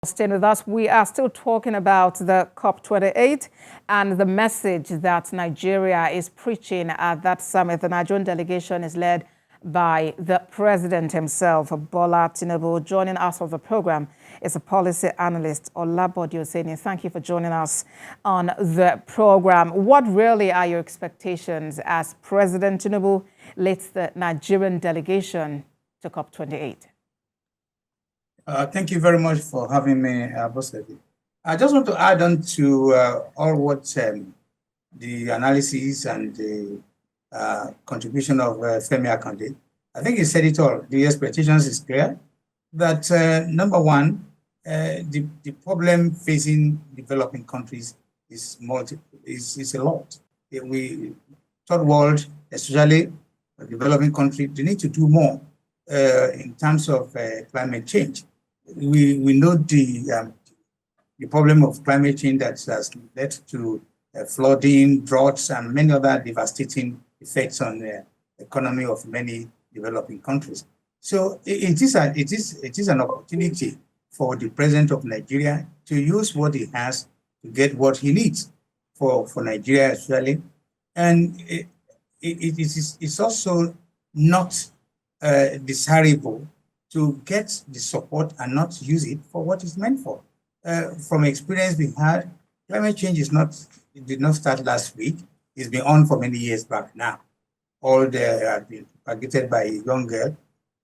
Staying with us, we are still talking about the COP28 and the message that Nigeria is preaching at that summit. The Nigerian delegation is led by the president himself, Bola Tinubu. Joining us on the program is a policy analyst, Olabode Oseni. Thank you for joining us on the program. What really are your expectations as President Tinubu leads the Nigerian delegation to COP28? Thank you very much for having me, Oseni. I just want to add on to all what the analysis and the contribution of Femi Akande. I think he said it all. The expectations is clear that number one, the problem facing developing countries is a lot. Third world, especially developing countries, they need to do more in terms of climate change. We know the problem of climate change that has led to flooding, droughts, and many other devastating effects on the economy of many developing countries. So it is an opportunity for the president of Nigeria to use what he has to get what he needs for Nigeria actually. And it's also not desirable to get the support and not use it for what it's meant for. From experience we had, climate change did not start last week. It's been on for many years back now. All they have been targeted by a young girl.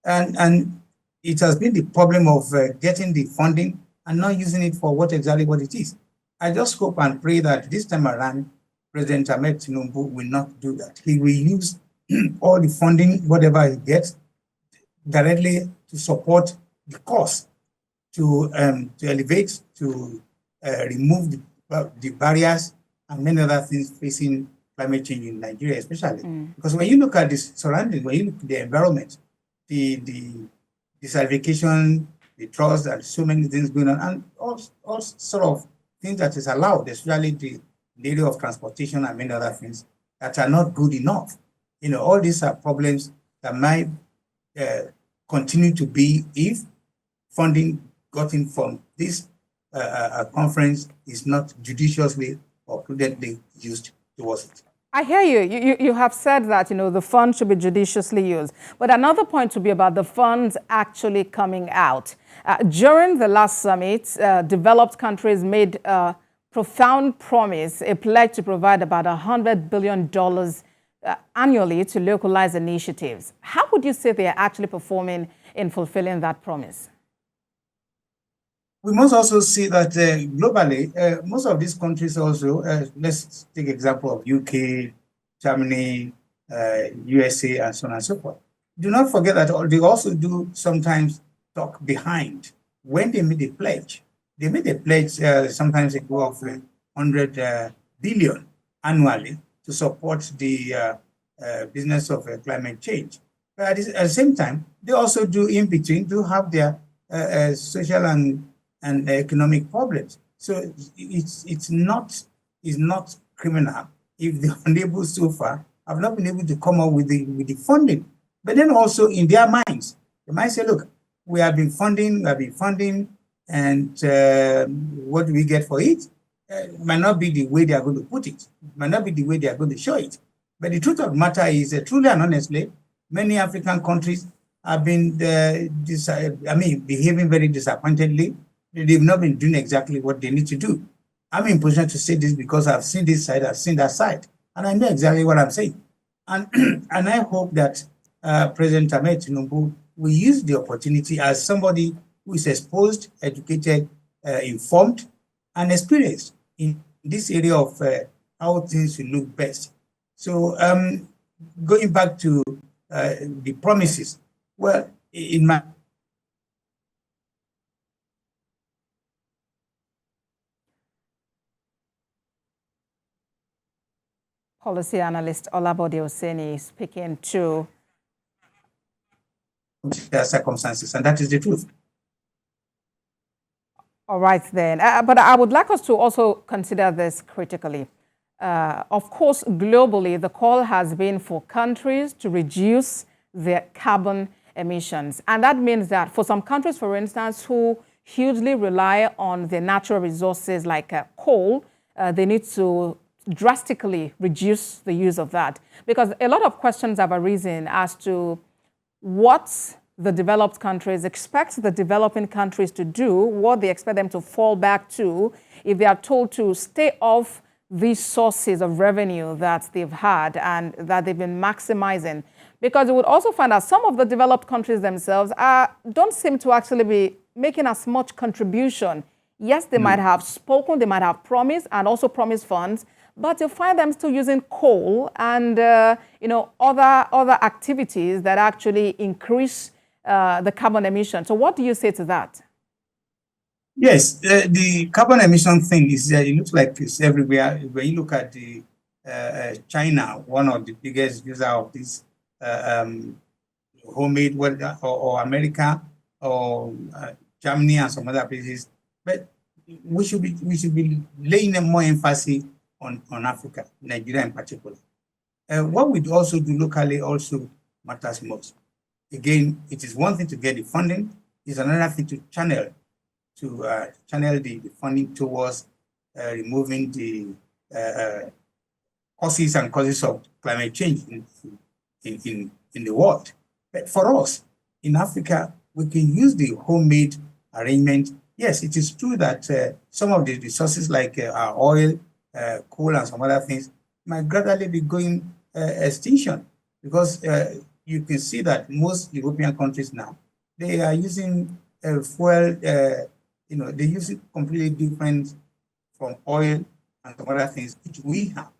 And it has been the problem of getting the funding and not using it for exactly what it is. I just hope and pray that this time around, President Ahmed Tinubu will not do that. He will use all the funding, whatever he gets, directly to support the cost, to elevate, to remove the barriers and many other things facing climate change in Nigeria, especially. Because when you look at the surroundings, when you look at the environment, the desertification, the droughts, and so many things going on, and all sort of things that is allowed, especially the area of transportation and many other things that are not good enough. You know, all these are problems that might continue to be if funding gotten from this conference is not judiciously or prudently used towards it. I hear you. You have said that, the funds should be judiciously used. But another point to be about the funds actually coming out. During the last summit, developed countries made a profound promise, a pledge to provide about $100 billion annually to localize initiatives. How would you say they are actually performing in fulfilling that promise? We must also see that globally, most of these countries also, let's take example of UK, Germany, USA, and so on and so forth. Do not forget that they also do sometimes talk behind. When they made a pledge, sometimes they go of 100 billion annually to support the business of climate change. But at the same time, they also do in between, do have their social and economic problems. So it's not criminal if the unable so far have not been able to come up with the funding. But then also in their minds, they might say, look, we have been funding, and what do we get for it? It might not be the way they are going to put it. It might not be the way they are going to show it. But the truth of the matter is, truly and honestly, many African countries have been behaving very disappointedly. They've not been doing exactly what they need to do. I'm in position to say this because I've seen this side, I've seen that side, and I know exactly what I'm saying. And and I hope that President Ahmed Tinubu will use the opportunity as somebody who is exposed, educated, informed, and experienced in this area of how things will look best. So going back to the promises, well, in my policy analyst Olabode Oseni speaking to their circumstances, and that is the truth. All right, then. But I would like us to also consider this critically. Of course, globally, the call has been for countries to reduce their carbon emissions. And that means that for some countries, for instance, who hugely rely on the natural resources like coal, they need to drastically reduce the use of that. Because a lot of questions have arisen as to what the developed countries expect the developing countries to do, what they expect them to fall back to if they are told to stay off these sources of revenue that they've had and that they've been maximizing. Because you would also find that some of the developed countries themselves don't seem to actually be making as much contribution. Yes, they might have spoken, they might have promised and also promised funds, but you find them still using coal and other activities that actually increase the carbon emission. So what do you say to that? Yes, the carbon emission thing is, it looks like it's everywhere. When you look at the China, one of the biggest user of this homemade, or America, or Germany and some other places. But we should be laying more emphasis on Africa, Nigeria in particular. What we also do locally also matters most. Again, it is one thing to get the funding, it's another thing to channel the funding towards removing the causes of climate change in the world. But for us in Africa, we can use the homemade arrangement. Yes, it is true that some of the resources like our oil, coal, and some other things might gradually be going extinction, because you can see that most European countries now, they are using fuel. They use it completely different from oil and some other things which we have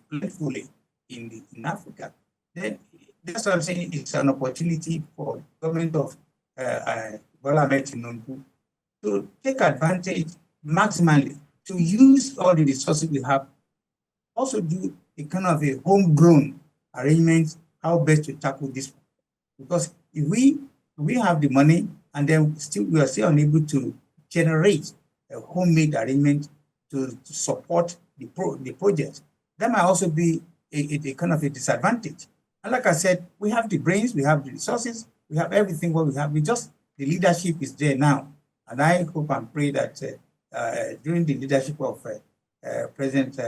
plentifully in Africa. Then that's what I'm saying. It's an opportunity for the government of Olabode to take advantage maximally, to use all the resources we have, also do a kind of a homegrown arrangement how best to tackle this. Because if we have the money and then we are still unable to generate a homemade arrangement to support the project, that might also be a kind of a disadvantage. And like I said, we have the brains, we have the resources, we have everything what we have. The leadership is there now. And I hope and pray that during the leadership of President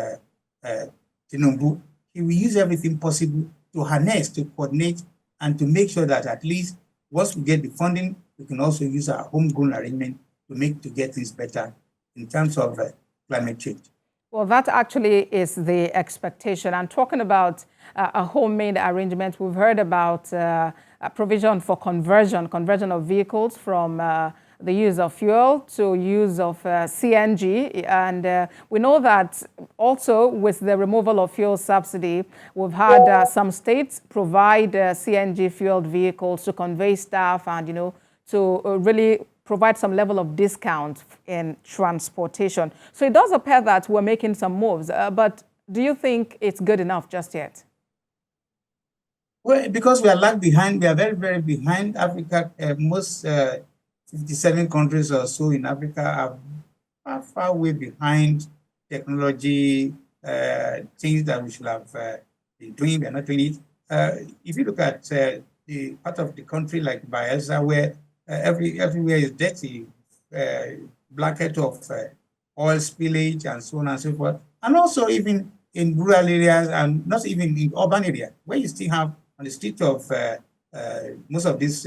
Tinubu, he will use everything possible to harness, to coordinate, and to make sure that at least once we get the funding, we can also use our homegrown arrangement to get things better in terms of climate change. Well, that actually is the expectation. And talking about a homemade arrangement, we've heard about a provision for conversion of vehicles from the use of fuel to use of CNG. And we know that also with the removal of fuel subsidy, we've had some states provide CNG-fueled vehicles to convey staff and, to really provide some level of discount in transportation. So it does appear that we're making some moves, but do you think it's good enough just yet? Well, because we are lag behind, we are very, very behind Africa. Most 57 countries or so in Africa are far way behind technology, things that we should have been doing, we are not doing it. If you look at the part of the country like Bayelsa, where everywhere is dirty, blanket of oil spillage and so on and so forth. And also even in rural areas and not even in urban areas, where you still have on the street of most of these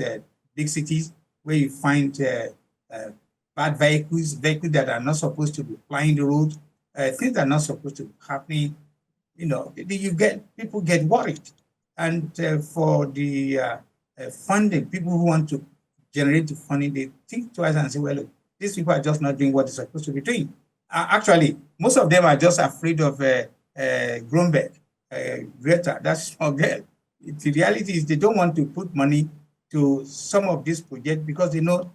big cities, where you find bad vehicles that are not supposed to be flying the road, things that are not supposed to be happening. People get worried. And for the funding, people who want to generate the funding, they think twice and say, well, look, these people are just not doing what they're supposed to be doing. Actually, most of them are just afraid of Grunberg, Greta, that small girl. The reality is they don't want to put money to some of these projects because they know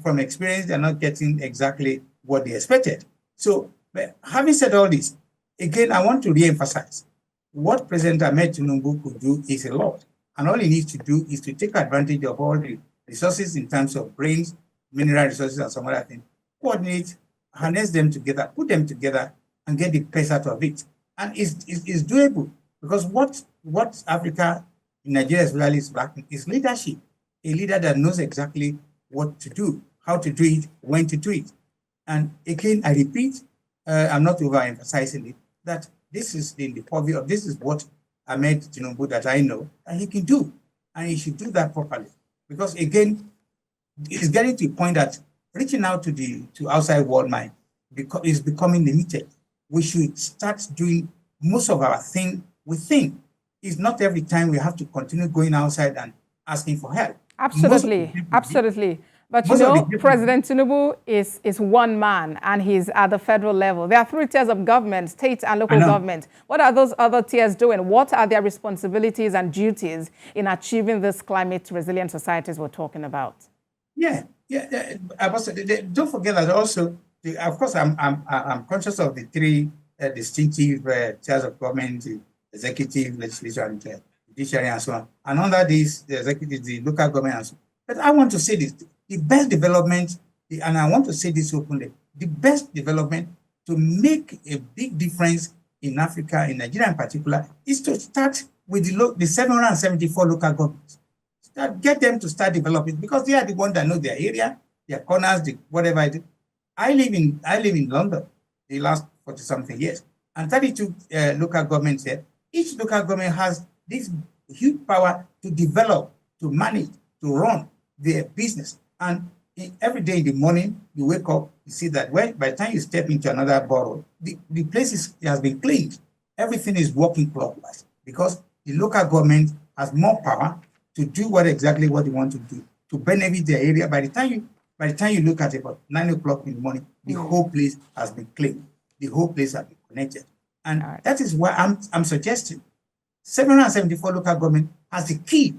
from experience, they're not getting exactly what they expected. So having said all this, again, I want to re-emphasize what President Ahmed Tinubu could do is a lot. And all he needs to do is to take advantage of all the resources in terms of brains, mineral resources, and some other things, coordinate, harness them together, put them together, and get the best out of it. And it's doable, because what Africa, in Nigeria especially, is lacking is leadership. A leader that knows exactly what to do, how to do it, when to do it. And again, I repeat, I'm not overemphasizing it, that this is in the purview of, this is what Ahmed Tinubu that I know, and he can do. And he should do that properly. Because again, it's getting to a point that reaching out to outside world mind is becoming limited. We should start doing most of our thing within. It's not every time we have to continue going outside and asking for help. Absolutely, absolutely. But President Tinubu is one man, and he's at the federal level. There are 3 tiers of government, state and local government. What are those other tiers doing? What are their responsibilities and duties in achieving this climate resilient societies we're talking about? Don't forget that also, of course, I'm conscious of the 3 distinctive tiers of government, the executive, legislature, and judiciary, and so on. And under this, the executive, the local government, and so on. But I want to say this. The best development, and I want to say this openly, the best development to make a big difference in Africa, in Nigeria in particular, is to start with the 774 local governments. Get them to start developing, because they are the ones that know their area, their corners, whatever it is. I live in London the last 40-something years, and 32 local governments here. Each local government has this huge power to develop, to manage, to run their business. And every day in the morning, you wake up, you see that by the time you step into another borough, the place has been cleaned. Everything is working clockwise, because the local government has more power to do exactly what they want to do, to benefit their area. By the time you look at it about 9 o'clock in the morning, the whole place has been cleaned. The whole place has been connected. And that is why I'm suggesting 774 local government has the key.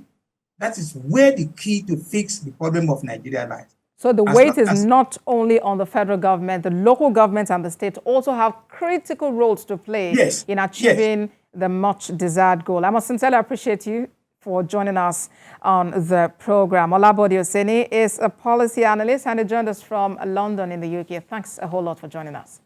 That is where the key to fix the problem of Nigeria lies. So the weight is not only on the federal government, the local governments and the state also have critical roles to play in achieving the much desired goal. I must sincerely appreciate you for joining us on the program. Olabode Oseni is a policy analyst and he joined us from London in the UK. Thanks a whole lot for joining us.